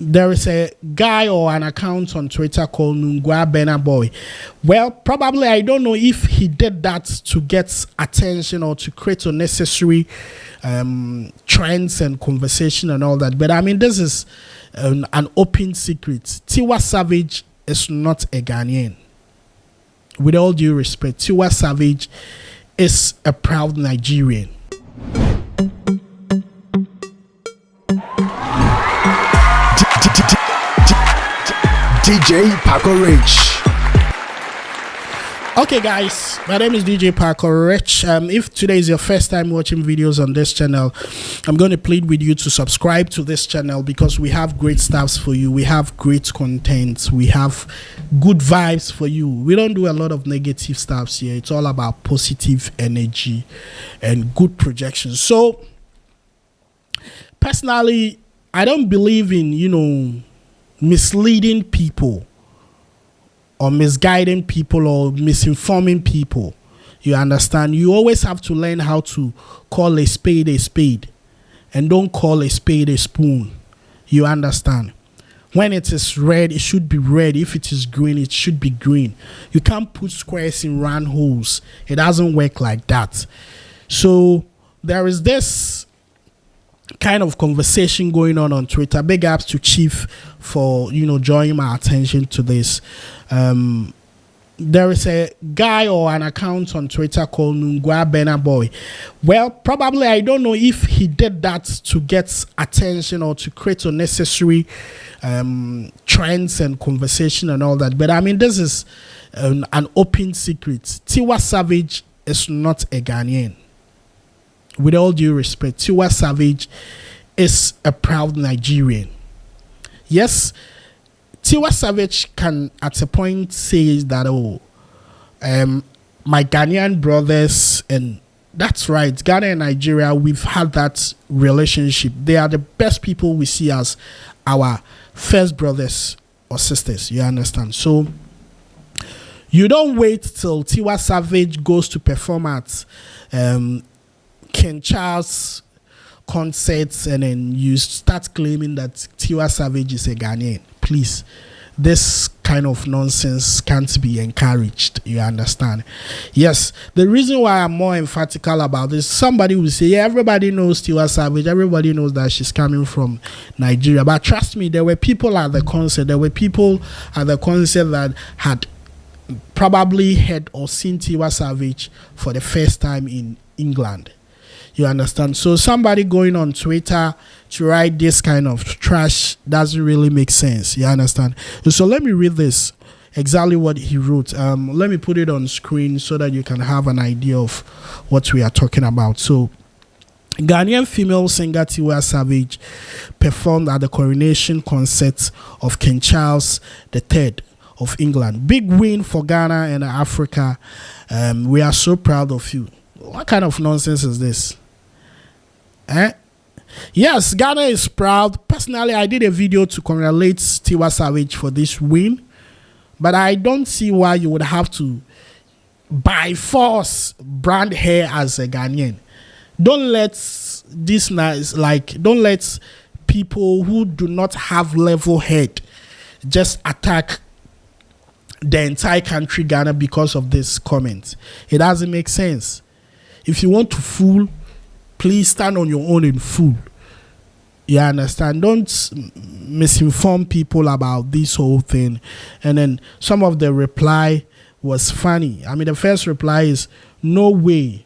There is a guy or an account on Twitter called Nungwa Bena Boy. Well, probably I don't know if he did that to get attention or to create unnecessary trends and conversation and all that. But I mean, this is an open secret. Tiwa Savage is not a Ghanaian. With all due respect, Tiwa Savage is a proud Nigerian. DJ Paco Rich. Okay guys, my name is DJ Paco Rich. If today is your first time watching videos on this channel, I'm going to plead with you to subscribe to this channel because we have great stuffs for you. We have great content. We have good vibes for you. We don't do a lot of negative stuffs here. It's all about positive energy and good projections. So personally, I don't believe in, misleading people or misguiding people or misinforming people. You understand? You always have to learn how to call a spade and don't call a spade a spoon. You understand? When it is red, it should be red. If it is green, it should be green. You can't put squares in round holes. It doesn't work like that. So there is this kind of conversation going on Twitter. Big ups to Chief for drawing my attention to this. There is a guy or an account on Twitter called Nungwa Bena Boy. Well, probably I don't know if he did that to get attention or to create unnecessary trends and conversation and all that. But I mean, this is an open secret. Tiwa Savage is not a Ghanaian. With all due respect, Tiwa Savage is a proud Nigerian. Yes, Tiwa Savage can at a point say that, my Ghanaian brothers, and that's right, Ghana and Nigeria, we've had that relationship. They are the best people we see as our first brothers or sisters. You understand? So you don't wait till Tiwa Savage goes to perform at King Charles concerts and then you start claiming that Tiwa Savage is a Ghanaian. Please, this kind of nonsense can't be encouraged. You understand? Yes, the reason why I'm more emphatical about this, somebody will say, yeah, everybody knows Tiwa Savage, everybody knows that she's coming from Nigeria. But trust me, there were people at the concert, that had probably heard or seen Tiwa Savage for the first time in England. You understand? So somebody going on Twitter to write this kind of trash doesn't really make sense. You understand? So let me read this, exactly what he wrote. Let me put it on screen so that you can have an idea of what we are talking about. So Ghanaian female singer Tiwa Savage performed at the coronation concert of King Charles III of England. Big win for Ghana and Africa. We are so proud of you. What kind of nonsense is this? Yes, Ghana is proud. Personally, I did a video to congratulate Tiwa Savage for this win, but I don't see why you would have to by force brand her as a Ghanaian. Don't let people who do not have level head just attack the entire country Ghana because of this comment. It doesn't make sense. If you want to fool, please stand on your own and fool. You understand? Don't misinform people about this whole thing. And then some of the reply was funny. I mean, the first reply is, no way.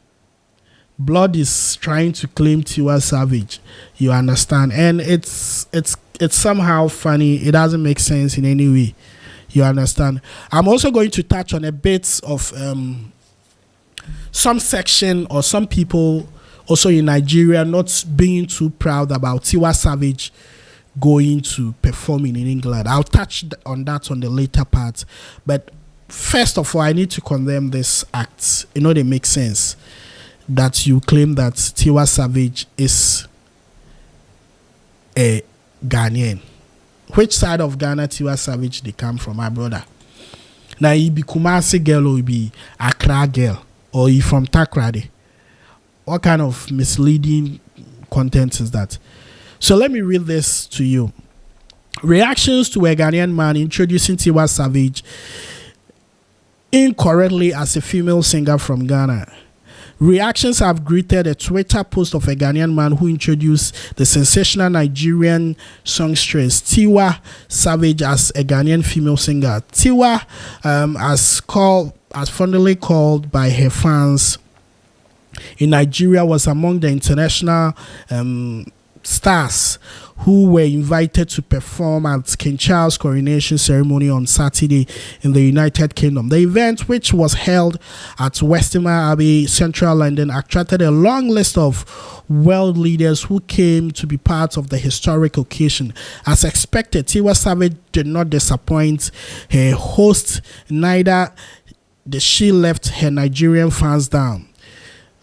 Blood is trying to claim Tiwa Savage. You understand? And it's somehow funny. It doesn't make sense in any way. You understand? I'm also going to touch on a bit of some section or some people also in Nigeria not being too proud about Tiwa Savage going to performing in England. I'll touch on that on the later part. But first of all, I need to condemn this act. They make sense that you claim that Tiwa Savage is a Ghanaian. Which side of Ghana Tiwa Savage they come from, my brother? Now he be Kumasi girl or he be Accra girl or he from Takrady? What kind of misleading content is that? So let me read this to you. Reactions to a Ghanaian man introducing Tiwa Savage incorrectly as a female singer from Ghana. Reactions have greeted a Twitter post of a Ghanaian man who introduced the sensational Nigerian songstress Tiwa Savage as a Ghanaian female singer. Tiwa, as fondly called by her fans in Nigeria, was among the international stars who were invited to perform at King Charles' coronation ceremony on Saturday in the United Kingdom. The event, which was held at Westminster Abbey, central London, attracted a long list of world leaders who came to be part of the historic occasion. As expected, Tiwa Savage did not disappoint her host, neither did she let her Nigerian fans down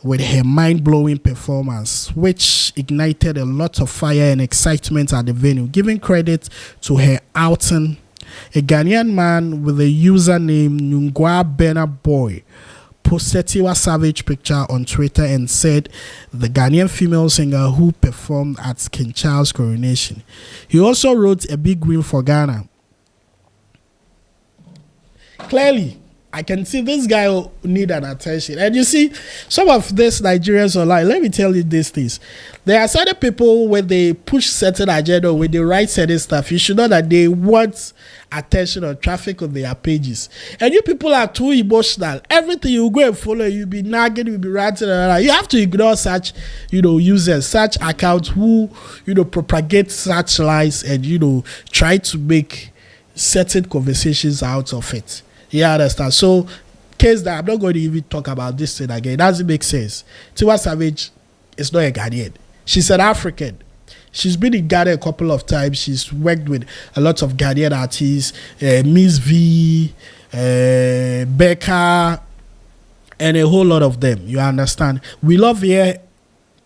with her mind-blowing performance, which ignited a lot of fire and excitement at the venue. Giving credit to her outing, a Ghanaian man with the username Nungwa Bena Boy posted Tiwa Savage picture on Twitter and said the Ghanaian female singer who performed at King Charles' coronation. He also wrote a big win for Ghana. Clearly, I can see this guy will need an attention. And you see, some of these Nigerians online, let me tell you these things. There are certain people, when they push certain agenda, when they write certain stuff, you should know that they want attention or traffic on their pages. And you people are too emotional. Everything you go and follow, you'll be nagging, you'll be ranting. You have to ignore such, users, such accounts who, propagate such lies and, try to make certain conversations out of it. You understand? So, case that I'm not going to even talk about this thing again. It doesn't make sense. Tiwa Savage is not a Ghanaian. She's an African. She's been in Ghana a couple of times. She's worked with a lot of Ghanaian artists, Miss V, Becca, and a whole lot of them. You understand? We love her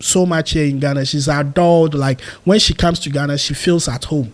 so much here in Ghana. She's adored. Like, when she comes to Ghana, she feels at home.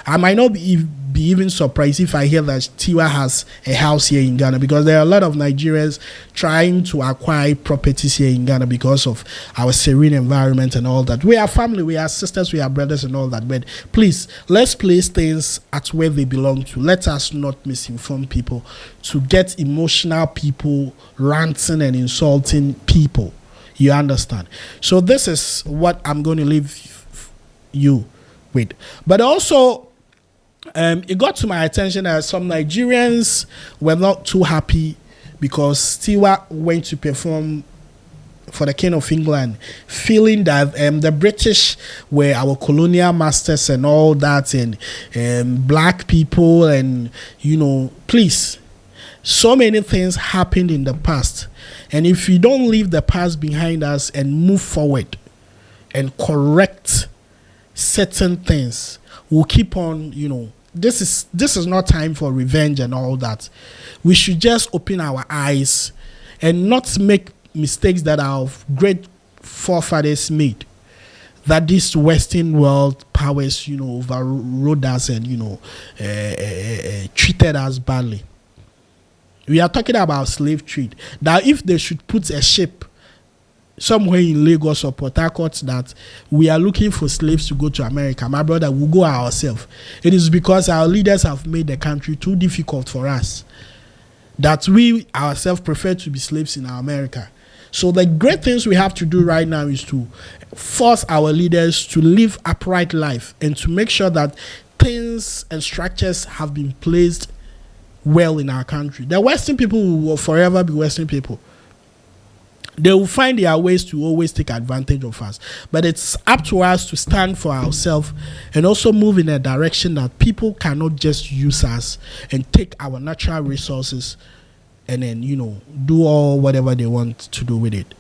I might not be even surprised if I hear that Tiwa has a house here in Ghana, because there are a lot of Nigerians trying to acquire properties here in Ghana because of our serene environment and all that. We are family, we are sisters, we are brothers and all that. But please, let's place things at where they belong to. Let us not misinform people to get emotional people ranting and insulting people. You understand? So this is what I'm going to leave you with. But also, it got to my attention that some Nigerians were not too happy because Tiwa went to perform for the King of England, feeling that the British were our colonial masters and all that, and black people, and please, so many things happened in the past, and if we don't leave the past behind us and move forward and correct certain things, we'll keep on, this is not time for revenge and all that. We should just open our eyes and not make mistakes that our great forefathers made, that this Western world powers, overrode us and, treated us badly. We are talking about slave trade. That if they should put a ship somewhere in Lagos or Port Harcourt that we are looking for slaves to go to America, my brother, we'll go ourselves. It is because our leaders have made the country too difficult for us that we ourselves prefer to be slaves in America. So the great things we have to do right now is to force our leaders to live upright life and to make sure that things and structures have been placed well in our country. The Western people will forever be Western people. They will find their ways to always take advantage of us. But it's up to us to stand for ourselves and also move in a direction that people cannot just use us and take our natural resources and then, do all whatever they want to do with it.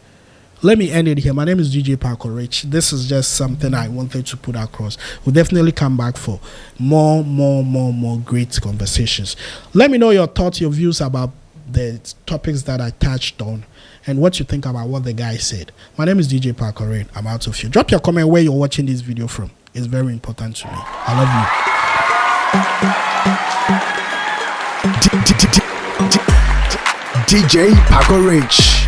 Let me end it here. My name is DJ Paco Rich. This is just something I wanted to put across. We'll definitely come back for more great conversations. Let me know your thoughts, your views about the topics that I touched on, and what you think about what the guy said. My name is DJ Paco Rich. I'm out of here. Drop your comment where you're watching this video from. It's very important to me. I love you. DJ Paco Rich.